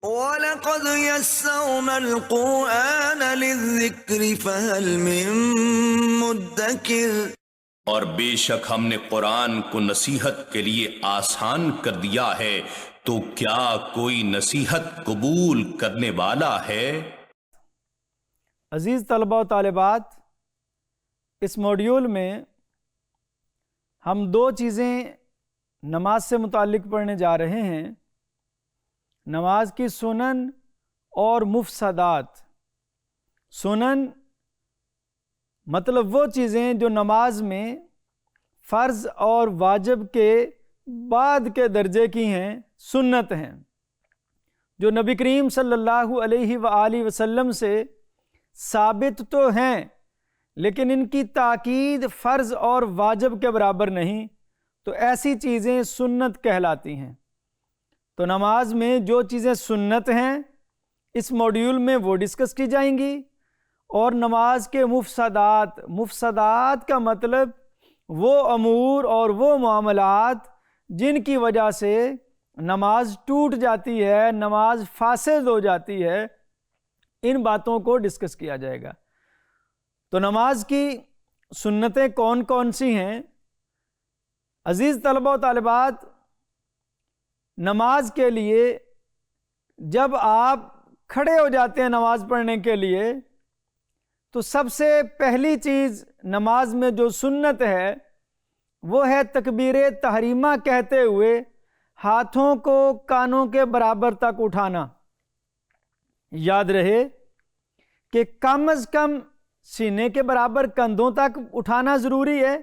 وَلَقَدْ يَسَّرْنَا الْقُرْآنَ لِلذِّكْرِ فَهَلْ مِن مُّدَّكِرٍ۔ اور بے شک ہم نے قرآن کو نصیحت کے لیے آسان کر دیا ہے، تو کیا کوئی نصیحت قبول کرنے والا ہے؟ عزیز طلبہ و طالبات، اس موڈیول میں ہم دو چیزیں نماز سے متعلق پڑھنے جا رہے ہیں، نماز کی سنن اور مفسدات۔ سنن مطلب وہ چیزیں جو نماز میں فرض اور واجب کے بعد کے درجے کی ہیں، سنت ہیں، جو نبی کریم صلی اللہ علیہ وآلہ وسلم سے ثابت تو ہیں لیکن ان کی تاکید فرض اور واجب کے برابر نہیں، تو ایسی چیزیں سنت کہلاتی ہیں۔ تو نماز میں جو چیزیں سنت ہیں اس موڈیول میں وہ ڈسکس کی جائیں گی، اور نماز کے مفسدات کا مطلب وہ امور اور وہ معاملات جن کی وجہ سے نماز ٹوٹ جاتی ہے، نماز فاسد ہو جاتی ہے، ان باتوں کو ڈسکس کیا جائے گا۔ تو نماز کی سنتیں کون کون سی ہیں؟ عزیز طلبہ و طالبات، نماز کے لیے جب آپ کھڑے ہو جاتے ہیں نماز پڑھنے کے لیے، تو سب سے پہلی چیز نماز میں جو سنت ہے وہ ہے تکبیر تحریمہ کہتے ہوئے ہاتھوں کو کانوں کے برابر تک اٹھانا۔ یاد رہے کہ کم از کم سینے کے برابر کندھوں تک اٹھانا ضروری ہے،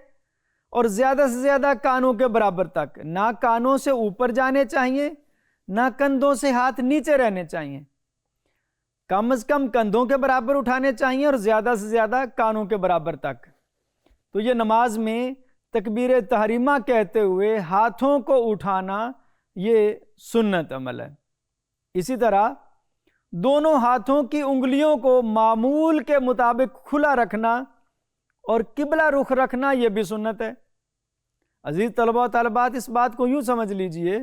اور زیادہ سے زیادہ کانوں کے برابر تک، نہ کانوں سے اوپر جانے چاہیے نہ کندھوں سے ہاتھ نیچے رہنے چاہیے، کم از کم کندھوں کے برابر اٹھانے چاہیے اور زیادہ سے زیادہ کانوں کے برابر تک۔ تو یہ نماز میں تکبیر تحریمہ کہتے ہوئے ہاتھوں کو اٹھانا یہ سنت عمل ہے۔ اسی طرح دونوں ہاتھوں کی انگلیوں کو معمول کے مطابق کھلا رکھنا اور قبلہ رخ رکھنا یہ بھی سنت ہے۔ عزیز طلبہ و طالبات، اس بات کو یوں سمجھ لیجئے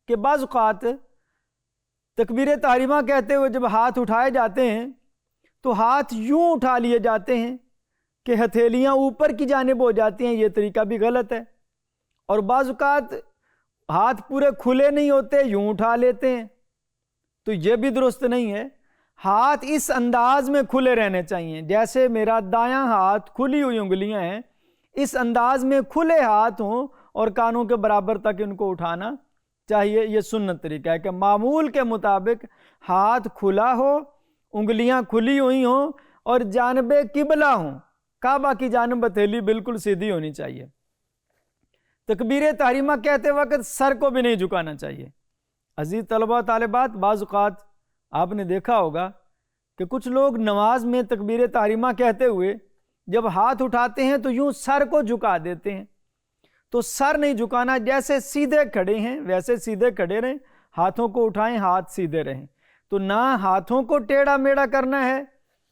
کہ بعض اوقات تکبیر تحریمہ کہتے ہوئے جب ہاتھ اٹھائے جاتے ہیں تو ہاتھ یوں اٹھا لیے جاتے ہیں کہ ہتھیلیاں اوپر کی جانب ہو جاتی ہیں، یہ طریقہ بھی غلط ہے۔ اور بعض اوقات ہاتھ پورے کھلے نہیں ہوتے، یوں اٹھا لیتے ہیں، تو یہ بھی درست نہیں ہے۔ ہاتھ اس انداز میں کھلے رہنے چاہیے، جیسے میرا دایاں ہاتھ کھلی ہوئی انگلیاں ہیں، اس انداز میں کھلے ہاتھ ہوں اور کانوں کے برابر تک ان کو اٹھانا چاہیے۔ یہ سنت طریقہ ہے کہ معمول کے مطابق ہاتھ کھلا ہو، انگلیاں کھلی ہوئی ہوں اور جانب قبلہ ہوں، کعبہ کی جانب ہتھیلی بالکل سیدھی ہونی چاہیے۔ تکبیر تحریمہ کہتے وقت سر کو بھی نہیں جھکانا چاہیے۔ عزیز طلبہ و طالبات، بعض اوقات آپ نے دیکھا ہوگا کہ کچھ لوگ نماز میں تکبیر تحریمہ کہتے ہوئے جب ہاتھ اٹھاتے ہیں تو یوں سر کو جھکا دیتے ہیں۔ تو سر نہیں جھکانا، جیسے سیدھے کھڑے ہیں ویسے سیدھے کھڑے رہیں، ہاتھوں کو اٹھائیں، ہاتھ سیدھے رہیں۔ تو نہ ہاتھوں کو ٹیڑھا میڑھا کرنا ہے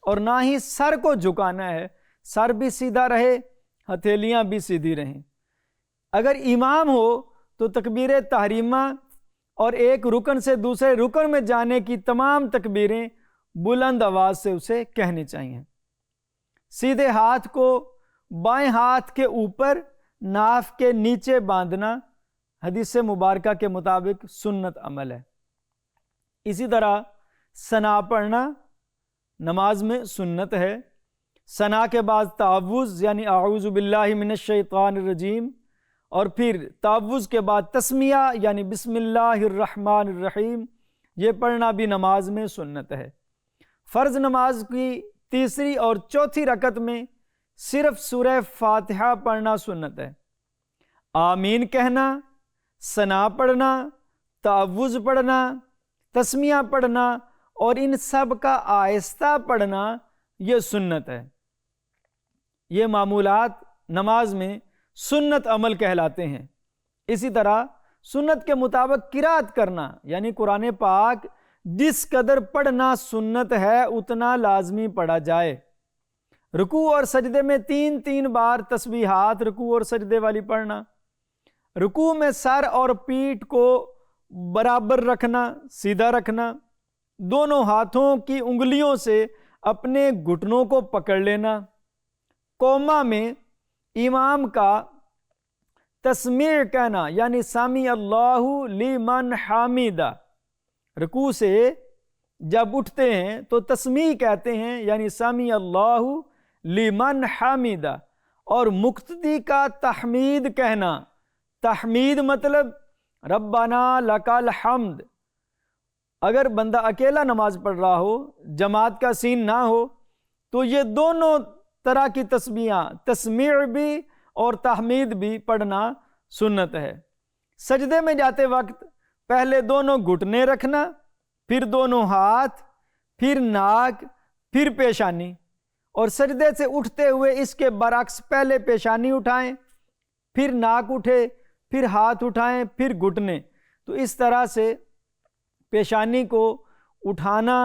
اور نہ ہی سر کو جھکانا ہے، سر بھی سیدھا رہے، ہتھیلیاں بھی سیدھی رہیں۔ اگر امام ہو تو تکبیر تحریمہ اور ایک رکن سے دوسرے رکن میں جانے کی تمام تکبیریں بلند آواز سے اسے کہنی چاہیے۔ سیدھے ہاتھ کو بائیں ہاتھ کے اوپر ناف کے نیچے باندھنا حدیث مبارکہ کے مطابق سنت عمل ہے۔ اسی طرح ثنا پڑھنا نماز میں سنت ہے۔ ثنا کے بعد تعوذ یعنی اعوذ باللہ من الشیطان الرجیم، اور پھر تعوذ کے بعد تسمیہ یعنی بسم اللہ الرحمن الرحیم، یہ پڑھنا بھی نماز میں سنت ہے۔ فرض نماز کی تیسری اور چوتھی رکعت میں صرف سورہ فاتحہ پڑھنا سنت ہے۔ آمین کہنا، ثنا پڑھنا، تعوذ پڑھنا، تسمیہ پڑھنا اور ان سب کا آہستہ پڑھنا یہ سنت ہے۔ یہ معمولات نماز میں سنت عمل کہلاتے ہیں۔ اسی طرح سنت کے مطابق قرات کرنا، یعنی قرآن پاک جس قدر پڑھنا سنت ہے اتنا لازمی پڑھا جائے۔ رکوع اور سجدے میں 3 بار تسبیحات رکوع اور سجدے والی پڑھنا، رکوع میں سر اور پیٹھ کو برابر رکھنا، سیدھا رکھنا، دونوں ہاتھوں کی انگلیوں سے اپنے گھٹنوں کو پکڑ لینا، قوما میں امام کا تسمیع کہنا یعنی سمی اللہ لمن حمیدہ، رکوع سے جب اٹھتے ہیں تو تسمیع کہتے ہیں یعنی سمی اللہ لمن حمیدہ، اور مقتدی کا تحمید کہنا، تحمید مطلب ربنا لک الحمد۔ اگر بندہ اکیلا نماز پڑھ رہا ہو، جماعت کا سین نہ ہو، تو یہ دونوں طرح کی تسبیحاں، تسمیع بھی اور تحمید بھی پڑھنا سنت ہے۔ سجدے میں جاتے وقت پہلے دونوں گھٹنے رکھنا، پھر دونوں ہاتھ، پھر ناک، پھر پیشانی، اور سجدے سے اٹھتے ہوئے اس کے برعکس پہلے پیشانی اٹھائیں، پھر ناک اٹھے، پھر ہاتھ اٹھائیں، پھر گھٹنے۔ تو اس طرح سے پیشانی کو اٹھانا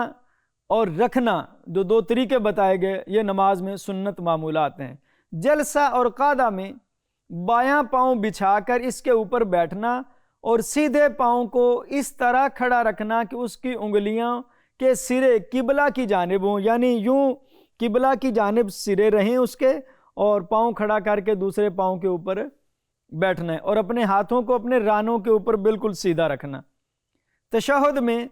اور رکھنا، جو دو طریقے بتائے گئے، یہ نماز میں سنت معمولات ہیں۔ جلسہ اور قعدہ میں بایاں پاؤں بچھا کر اس کے اوپر بیٹھنا اور سیدھے پاؤں کو اس طرح کھڑا رکھنا کہ اس کی انگلیاں کے سرے قبلہ کی جانب ہوں، یعنی یوں قبلہ کی جانب سرے رہیں اس کے، اور پاؤں کھڑا کر کے دوسرے پاؤں کے اوپر بیٹھنا ہے، اور اپنے ہاتھوں کو اپنے رانوں کے اوپر بالکل سیدھا رکھنا۔ تشہد میں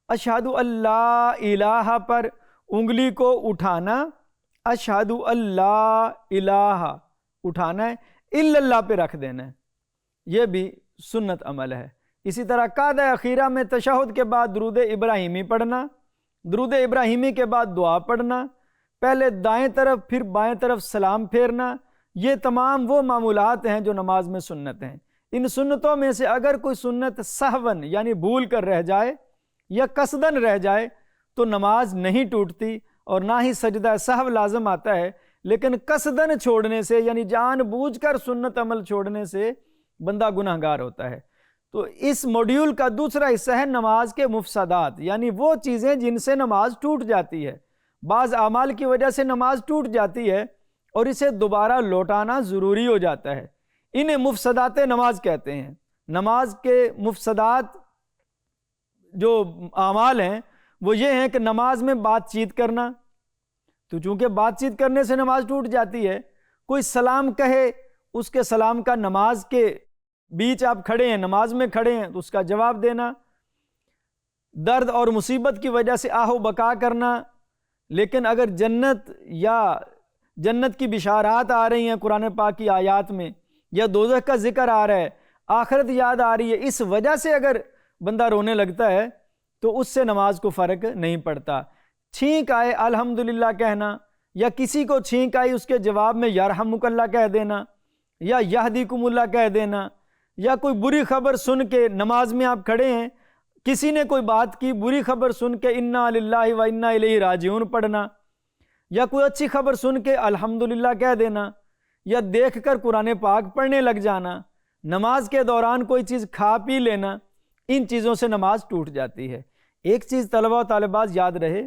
اشہد اللہ الہ پر انگلی کو اٹھانا، اشہد اللہ الہ اٹھانا ہے، الا اللہ پہ رکھ دینا ہے، یہ بھی سنت عمل ہے۔ اسی طرح قعدہ اخیرہ میں تشہد کے بعد درود ابراہیمی پڑھنا، درود ابراہیمی کے بعد دعا پڑھنا، پہلے دائیں طرف پھر بائیں طرف سلام پھیرنا، یہ تمام وہ معمولات ہیں جو نماز میں سنت ہیں۔ ان سنتوں میں سے اگر کوئی سنت سہون یعنی بھول کر رہ جائے یا قصدن رہ جائے تو نماز نہیں ٹوٹتی اور نہ ہی سجدہ سہو لازم آتا ہے، لیکن قصدن چھوڑنے سے یعنی جان بوجھ کر سنت عمل چھوڑنے سے بندہ گناہگار ہوتا ہے۔ تو اس موڈیول کا دوسرا حصہ ہے نماز کے مفسدات، یعنی وہ چیزیں جن سے نماز ٹوٹ جاتی ہے۔ بعض اعمال کی وجہ سے نماز ٹوٹ جاتی ہے اور اسے دوبارہ لوٹانا ضروری ہو جاتا ہے، انہیں مفسدات نماز کہتے ہیں۔ نماز کے مفسدات جو اعمال ہیں وہ یہ ہیں کہ نماز میں بات چیت کرنا، تو چونکہ بات چیت کرنے سے نماز ٹوٹ جاتی ہے، کوئی سلام کہے، اس کے سلام کا نماز کے بیچ آپ کھڑے ہیں، نماز میں کھڑے ہیں تو اس کا جواب دینا، درد اور مصیبت کی وجہ سے آہ و بکا کرنا، لیکن اگر جنت یا جنت کی بشارات آ رہی ہیں قرآن پاک کی آیات میں، یا دوزخ کا ذکر آ رہا ہے، آخرت یاد آ رہی ہے، اس وجہ سے اگر بندہ رونے لگتا ہے تو اس سے نماز کو فرق نہیں پڑتا۔ چھینک آئے الحمدللہ کہنا، یا کسی کو چھینک آئی اس کے جواب میں یرحمک اللہ کہہ دینا یا یہدیکم اللہ کہہ دینا، یا کوئی بری خبر سن کے نماز میں آپ کھڑے ہیں، کسی نے کوئی بات کی، بری خبر سن کے انا للہ و انا الیہ راجعون پڑھنا، یا کوئی اچھی خبر سن کے الحمدللہ کہہ دینا، یا دیکھ کر قرآن پاک پڑھنے لگ جانا، نماز کے دوران کوئی چیز کھا پی لینا، ان چیزوں سے نماز ٹوٹ جاتی ہے۔ ایک چیز طلبہ و طالبات یاد رہے،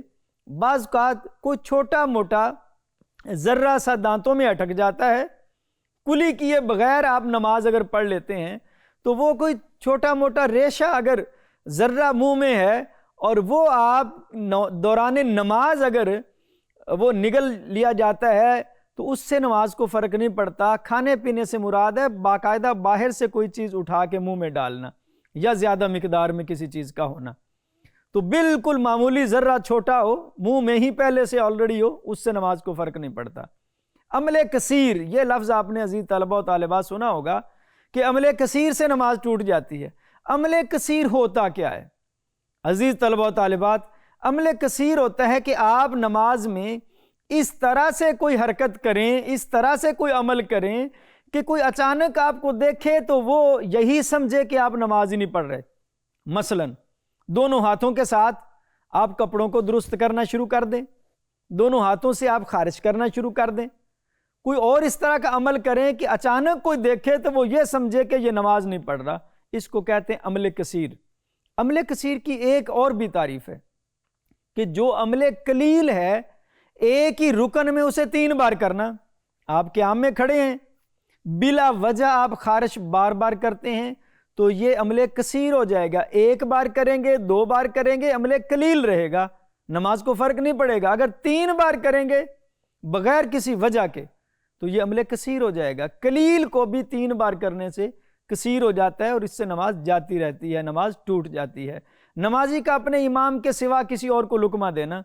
بعض اوقات کوئی چھوٹا موٹا ذرہ سا دانتوں میں اٹک جاتا ہے، کلی کیے بغیر آپ نماز اگر پڑھ لیتے ہیں تو وہ کوئی چھوٹا موٹا ریشہ اگر ذرہ منہ میں ہے اور وہ آپ دوران نماز اگر وہ نگل لیا جاتا ہے تو اس سے نماز کو فرق نہیں پڑتا۔ کھانے پینے سے مراد ہے باقاعدہ باہر سے کوئی چیز اٹھا کے منہ میں ڈالنا یا زیادہ مقدار میں کسی چیز کا ہونا، تو بالکل معمولی ذرہ چھوٹا ہو، منہ میں ہی پہلے سے آلریڈی ہو، اس سے نماز کو فرق نہیں پڑتا۔ عمل کثیر، یہ لفظ آپ نے عزیز طلبہ و طالبات سنا ہوگا کہ عمل کثیر سے نماز ٹوٹ جاتی ہے۔ عمل کثیر ہوتا کیا ہے عزیز طلبہ و طالبات؟ عمل کثیر ہوتا ہے کہ آپ نماز میں اس طرح سے کوئی حرکت کریں، اس طرح سے کوئی عمل کریں کہ کوئی اچانک آپ کو دیکھے تو وہ یہی سمجھے کہ آپ نماز ہی نہیں پڑھ رہے۔ مثلا دونوں ہاتھوں کے ساتھ آپ کپڑوں کو درست کرنا شروع کر دیں، دونوں ہاتھوں سے آپ خارج کرنا شروع کر دیں، کوئی اور اس طرح کا عمل کریں کہ اچانک کوئی دیکھے تو وہ یہ سمجھے کہ یہ نماز نہیں پڑھ رہا، اس کو کہتے ہیں عمل کثیر۔ عمل کثیر کی ایک اور بھی تعریف ہے کہ جو عمل قلیل ہے ایک ہی رکن میں اسے 3 بار کرنا۔ آپ قیام میں کھڑے ہیں، بلا وجہ آپ خارش بار بار کرتے ہیں تو یہ عمل کثیر ہو جائے گا. ایک بار کریں گے، 2 بار کریں گے، عمل قلیل رہے گا، نماز کو فرق نہیں پڑے گا. اگر 3 بار کریں گے بغیر کسی وجہ کے تو یہ عمل کثیر ہو جائے گا. قلیل کو بھی 3 بار کرنے سے کثیر ہو جاتا ہے اور اس سے نماز جاتی رہتی ہے، نماز ٹوٹ جاتی ہے. نمازی کا اپنے امام کے سوا کسی اور کو لقمہ دینا،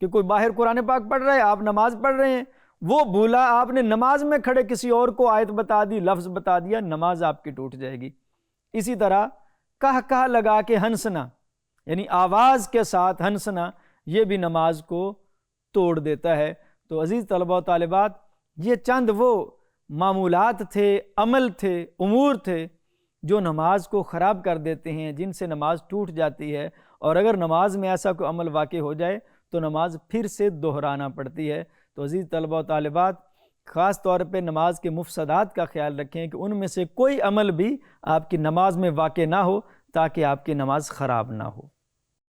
کہ کوئی باہر قرآن پاک پڑھ رہا ہے، آپ نماز پڑھ رہے ہیں، وہ بھولا، آپ نے نماز میں کھڑے کسی اور کو آیت بتا دی، لفظ بتا دیا، نماز آپ کی ٹوٹ جائے گی. اسی طرح کہہ لگا کے ہنسنا، یعنی آواز کے ساتھ ہنسنا، یہ بھی نماز کو توڑ دیتا ہے. تو عزیز طلبہ و طالبات، یہ چند وہ معمولات تھے، عمل تھے، امور تھے جو نماز کو خراب کر دیتے ہیں، جن سے نماز ٹوٹ جاتی ہے. اور اگر نماز میں ایسا کوئی عمل واقع ہو جائے تو نماز پھر سے دہرانا پڑتی ہے. تو عزیز طلبہ و طالبات، خاص طور پہ نماز کے مفسدات کا خیال رکھیں کہ ان میں سے کوئی عمل بھی آپ کی نماز میں واقع نہ ہو، تاکہ آپ کی نماز خراب نہ ہو.